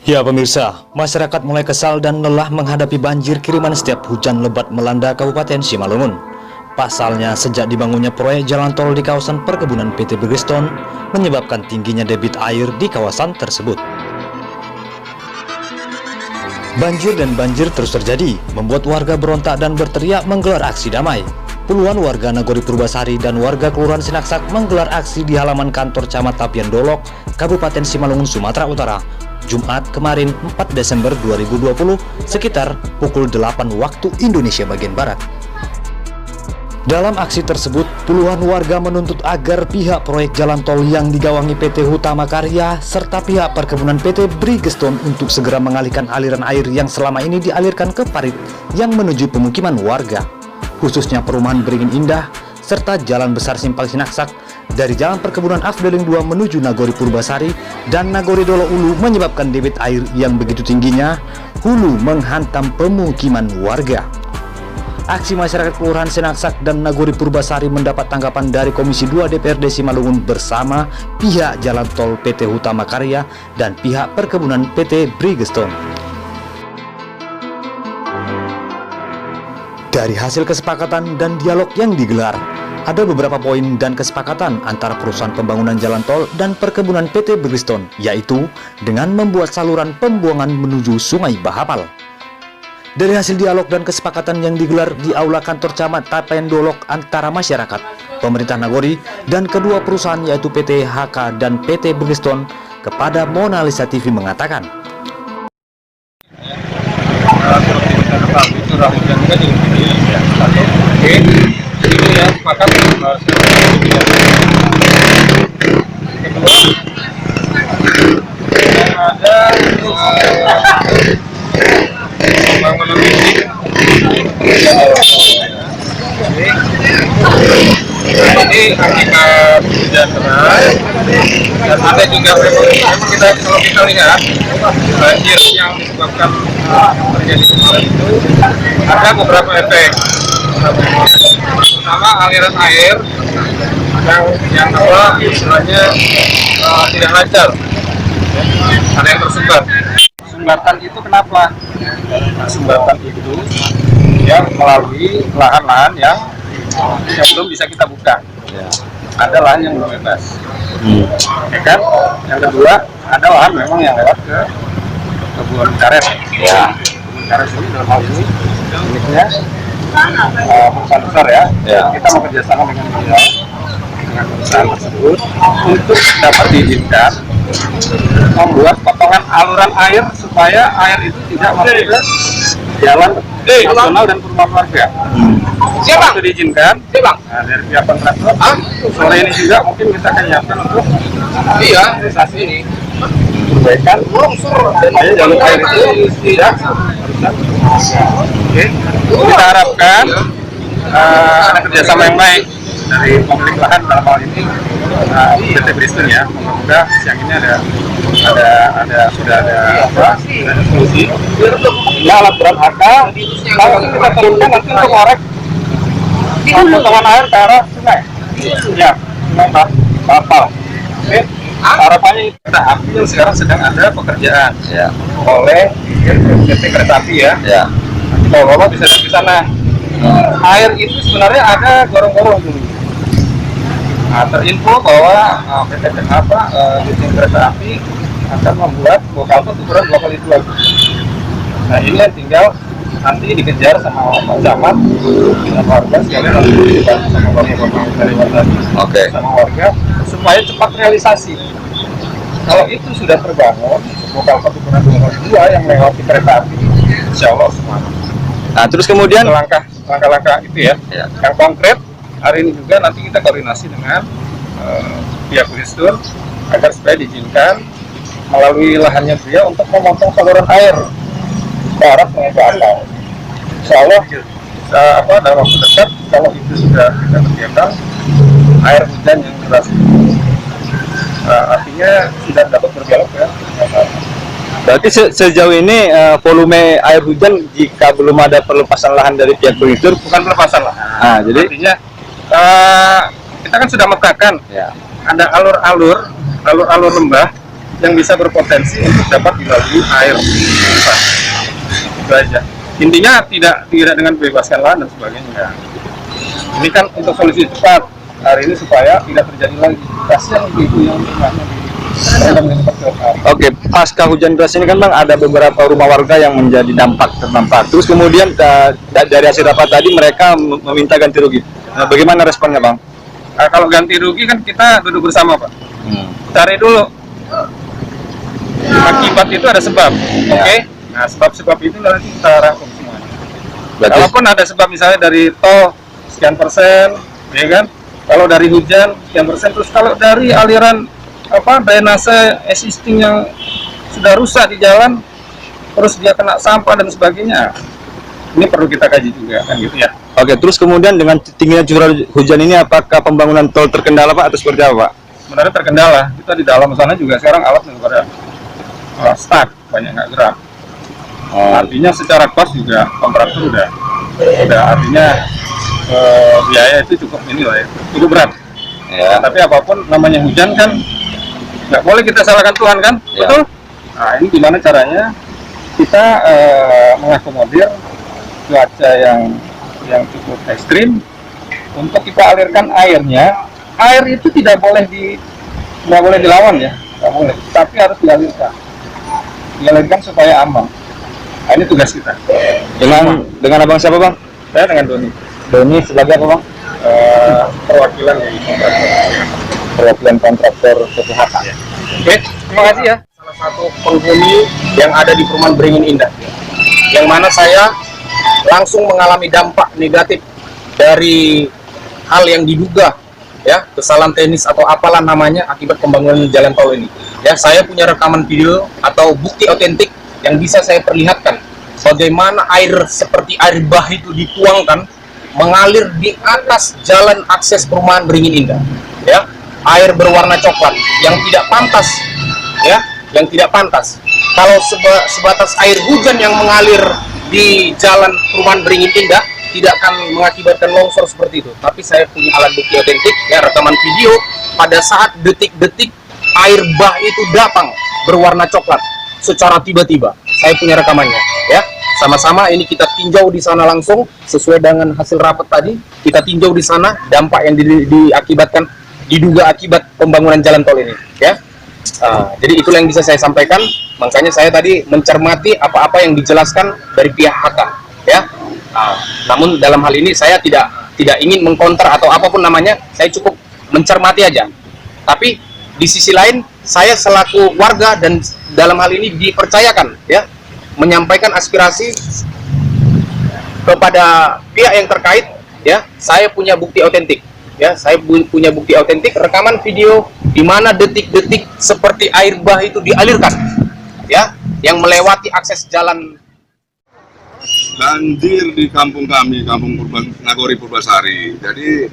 Ya pemirsa, masyarakat mulai kesal dan lelah menghadapi banjir kiriman setiap hujan lebat melanda Kabupaten Simalungun. Pasalnya, sejak dibangunnya proyek jalan tol di kawasan perkebunan PT Bridgestone, menyebabkan tingginya debit air di kawasan tersebut. Banjir dan banjir terus terjadi, membuat warga berontak dan berteriak menggelar aksi damai. Puluhan warga Nagori Purbasari dan warga Kelurahan Sinaksak menggelar aksi di halaman kantor Camat Tapian Dolok, Kabupaten Simalungun, Sumatera Utara, Jumat kemarin 4 Desember 2020 sekitar pukul 8 waktu Indonesia bagian Barat. Dalam aksi tersebut, puluhan warga menuntut agar pihak proyek jalan tol yang digawangi PT Hutama Karya serta pihak perkebunan PT Bridgestone untuk segera mengalihkan aliran air yang selama ini dialirkan ke parit yang menuju pemukiman warga, khususnya perumahan Beringin Indah serta Jalan Besar Simpang Sinaksak dari Jalan Perkebunan Afdeling 2 menuju Nagori Purbasari dan Nagori Dolo Ulu, menyebabkan debit air yang begitu tingginya hulu menghantam pemukiman warga. Aksi masyarakat Kelurahan Sinaksak dan Nagori Purbasari mendapat tanggapan dari Komisi 2 DPRD Simalungun bersama pihak Jalan Tol PT Hutama Karya dan pihak Perkebunan PT Bridgestone. Dari hasil kesepakatan dan dialog yang digelar, ada beberapa poin dan kesepakatan antara perusahaan pembangunan jalan tol dan perkebunan PT Bridgestone, yaitu dengan membuat saluran pembuangan menuju Sungai Bahapal. Dari hasil dialog dan kesepakatan yang digelar di Aula Kantor Camat Tapian Dolok antara masyarakat, pemerintah Nagori, dan kedua perusahaan yaitu PT HK dan PT Bridgestone, kepada Mona Lisa TV mengatakan, ini ya sepakat kedua ada pembangunan ini akibat hujan deras dan ada juga memang kalau kita lihat banjir yang disebabkan terjadi kemarin itu ada beberapa efek. Pertama, aliran air yang apa istilahnya tidak lancar, ada yang tersumbat. Sumbatan itu kenapa? Sumbatan itu yang melalui lahan-lahan yang belum bisa kita buka. Ada lahan yang belum bebas, ya kan? Yang kedua, ada lahan memang yang lewat ke kebun karet. Ya, kebun karet ini dalam hal ini miliknya perusahaan besar ya. Kita mau kerjasama dengan perusahaan tersebut untuk dapat diizinkan membuat potongan aluran air supaya air itu tidak masuk ke jalan nasional dan perumahan warga. Siapa? Itu diizinkan. Siapa? Nah, dari pihak kontraktor. Sore ini juga mungkin kita akan nyiapkan untuk realisasi ini perbaikan supaya jalur air itu tidak merusak. Oke. Kita harapkan ada kerjasama yang baik dari pemilik lahan dalam hal ini PT Bridgestone ya. Semoga siang ini sudah ada solusi. Ya, alat berat HK langsung kita turunkan nanti untuk ngorek potongan air ke arah sungai. Ya, Sungai Bahapal. Oke. Harapannya kereta api yang sekarang sedang ada pekerjaan oleh PT Kereta Api ya. Kalau Bapak bisa lihat di sana, air itu sebenarnya ada gorong-gorong dulu. Nah, terinfo bahwa PT Dirjen Kereta Api akan membuat bokalpat ukuran 2 kali 2. Nah, ini yang tinggal nanti dikejar sama Pak Camat dengan warga sekalian nanti dibantu sama Bapak dari warga, sama warga supaya cepat realisasi. Kalau itu sudah terbangun, bokalpat ukuran 2 kali 2 yang melewati kereta api, insya Allah semua. nah terus kemudian langkah-langkah itu ya, yang konkret hari ini juga nanti kita koordinasi dengan pihak Bridgestone agar supaya diizinkan melalui lahannya dia untuk memotong saluran air ke arah Sungai Bahapal. Insya Allah dalam waktu dekat kalau itu sudah kita kerjakan, air hujan yang deras artinya sudah dapat berbelok ya. Berarti sejauh ini volume air hujan jika belum ada pelepasan lahan dari pihak pengiritur Bukan pelepasan lah. Nah, jadi Artinya kita kan sudah metakan ya. ada alur-alur lembah yang bisa berpotensi untuk dapat dilalui air. Itu aja. Intinya tidak dengan bebaskan lahan dan sebagainya. Ini kan untuk solusi cepat hari ini supaya tidak terjadi lagi. Kasihan ibu yang rumahnya Oke, pasca hujan deras ini kan Bang ada beberapa rumah warga yang menjadi terdampak. Terus kemudian dari hasil rapat tadi mereka meminta ganti rugi. Nah, bagaimana responnya Bang? kalau ganti rugi kan kita duduk bersama Pak. Cari dulu akibat itu ada sebab, oke? Nah sebab-sebab itu nanti kita rangkum semua. Kalaupun ada sebab misalnya dari tol sekian persen, ya kan? Kalau dari hujan sekian persen, terus kalau dari aliran drainase existing yang sudah rusak di jalan, terus dia kena sampah dan sebagainya, ini perlu kita kaji juga, kan gitu ya. Oke, terus kemudian dengan tingginya curah hujan ini, apakah pembangunan tol terkendala Pak atau seperti apa Pak? Sebenarnya terkendala, kita di dalam sana juga sekarang alat pada stuck, banyak nggak gerak. Artinya secara cost juga kontraktor udah artinya biaya itu cukup cukup berat. Ya, tapi apapun namanya hujan kan nggak boleh kita salahkan Tuhan kan, betul? Nah ini gimana caranya kita mengakomodir cuaca yang cukup ekstrim untuk kita alirkan airnya. Air itu tidak boleh dilawan ya, nggak boleh, tapi harus dialirkan supaya aman. Nah, ini tugas kita. Dengan abang siapa Bang? Saya dengan Doni. Doni sebagai apa Bang? Perwakilan dari kontraktor PPHK. Oke, terima kasih ya. Salah satu penghuni yang ada di perumahan Beringin Indah, yang mana saya langsung mengalami dampak negatif dari hal yang diduga ya kesalahan teknis atau apalah namanya akibat pembangunan jalan tol ini. Ya, saya punya rekaman video atau bukti otentik yang bisa saya perlihatkan bagaimana air seperti air bah itu dituangkan mengalir di atas jalan akses perumahan Beringin Indah. Ya, air berwarna coklat yang tidak pantas, ya, yang tidak pantas. Kalau sebatas air hujan yang mengalir di jalan perumahan Beringin Indah tidak akan mengakibatkan longsor seperti itu. Tapi saya punya alat bukti otentik, ya, rekaman video pada saat detik-detik air bah itu datang berwarna coklat secara tiba-tiba. Saya punya rekamannya, ya. Sama-sama ini kita tinjau di sana langsung sesuai dengan hasil rapat tadi. Kita tinjau di sana dampak yang diakibatkan diduga akibat pembangunan jalan tol ini, ya. Jadi itulah yang bisa saya sampaikan. Makanya saya tadi mencermati apa-apa yang dijelaskan dari pihak HK, ya. Namun dalam hal ini saya tidak ingin mengkonter atau apapun namanya, saya cukup mencermati aja. Tapi di sisi lain saya selaku warga dan dalam hal ini dipercayakan, ya, menyampaikan aspirasi kepada pihak yang terkait, ya. Saya punya bukti otentik, ya, saya punya bukti otentik rekaman video di mana detik-detik seperti air bah itu dialirkan, ya, yang melewati akses jalan. Banjir di kampung kami, kampung Nagori Purbasari. Jadi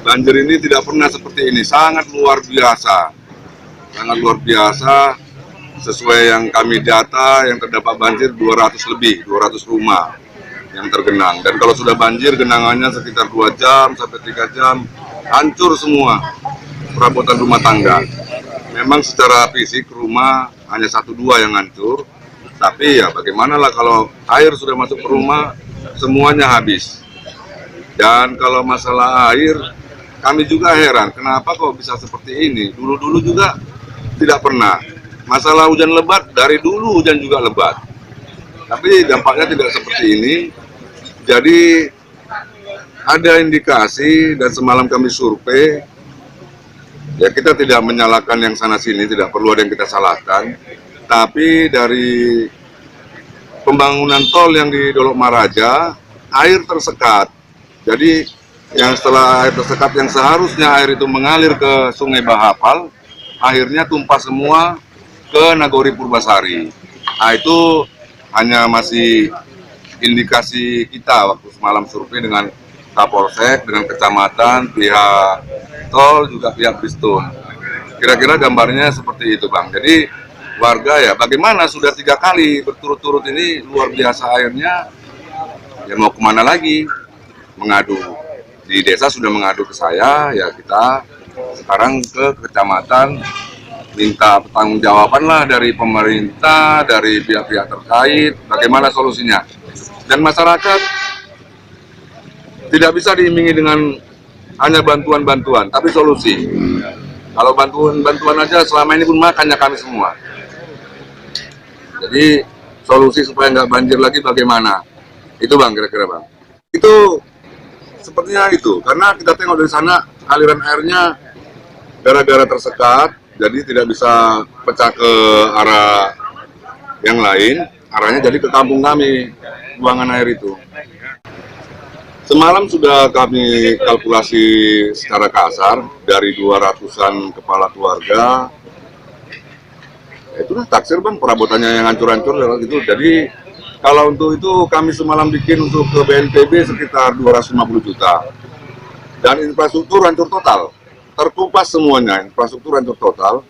banjir ini tidak pernah seperti ini, sangat luar biasa, sesuai yang kami data yang terdapat banjir 200 rumah yang tergenang. Dan kalau sudah banjir genangannya sekitar 2 jam sampai 3 jam, hancur semua perabotan rumah tangga. Memang secara fisik rumah hanya 1-2 yang hancur. Tapi ya bagaimana lah kalau air sudah masuk ke rumah, semuanya habis. Dan kalau masalah air, kami juga heran, kenapa kok bisa seperti ini? Dulu-dulu juga tidak pernah. Masalah hujan lebat, dari dulu hujan juga lebat. Tapi dampaknya tidak seperti ini. Jadi ada indikasi dan semalam kami survei, ya kita tidak menyalahkan yang sana-sini, tidak perlu ada yang kita salahkan. Tapi dari pembangunan tol yang di Dolok Maraja, air tersekat. Jadi yang setelah air tersekat yang seharusnya air itu mengalir ke Sungai Bahapal, akhirnya tumpah semua ke Nagori Purbasari. Nah itu hanya masih indikasi kita waktu semalam survei dengan Kapolsek, dengan kecamatan, pihak tol, juga pihak Bristol. Kira-kira gambarnya seperti itu Bang. Jadi warga ya bagaimana sudah 3 kali berturut-turut ini luar biasa airnya, ya mau kemana lagi, mengadu di desa sudah mengadu ke saya, ya kita sekarang ke kecamatan minta pertanggungjawaban lah dari pemerintah, dari pihak-pihak terkait bagaimana solusinya, dan masyarakat tidak bisa diiming-imingi dengan hanya bantuan-bantuan tapi solusi. Kalau bantuan aja selama ini pun makannya kami semua. Jadi solusi supaya nggak banjir lagi bagaimana? Itu Bang, kira-kira Bang. Itu sepertinya itu, karena kita tengok dari sana aliran airnya gara-gara tersekat, jadi tidak bisa pecah ke arah yang lain, arahnya jadi ke kampung kami, buangan air itu. Semalam sudah kami kalkulasi secara kasar dari 200-an kepala keluarga. Itulah taksir Bang, perabotannya yang hancur-hancur gitu. Jadi kalau untuk itu kami semalam bikin untuk ke BNPB sekitar 250 juta. Dan infrastruktur hancur total, terkupas semuanya, infrastruktur hancur total.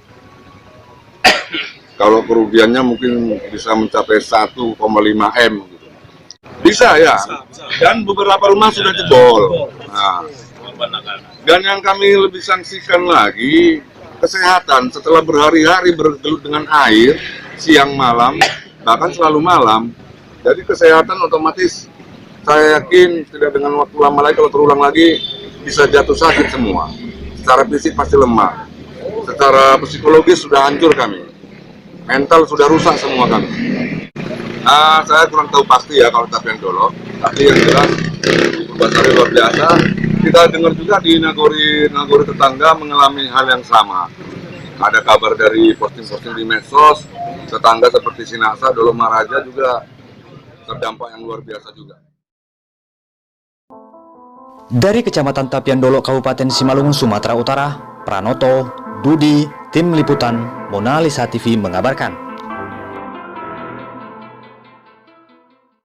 Kalau kerugiannya mungkin bisa mencapai 1,5 M gitu. Bisa ya, dan beberapa rumah sudah jebol. Nah, dan yang kami lebih sanksikan lagi, kesehatan. Setelah berhari-hari bergelut dengan air, siang malam, bahkan selalu malam, jadi kesehatan otomatis saya yakin tidak dengan waktu lama lagi, kalau terulang lagi bisa jatuh sakit semua. Secara fisik pasti lemah, secara psikologis sudah hancur kami, mental sudah rusak semua kami. Saya kurang tahu pasti ya kalau Tapian Dolo, tapi yang jelas Purbasari luar biasa. Kita dengar juga di Nagori tetangga mengalami hal yang sama. Ada kabar dari posting-posting di medsos, tetangga seperti Sinaksa, Dolo Maraja juga terdampak yang luar biasa juga. Dari Kecamatan Tapian Dolo, Kabupaten Simalungun, Sumatera Utara, Pranoto, Dudi, Tim Liputan, Mona Lisa TV mengabarkan.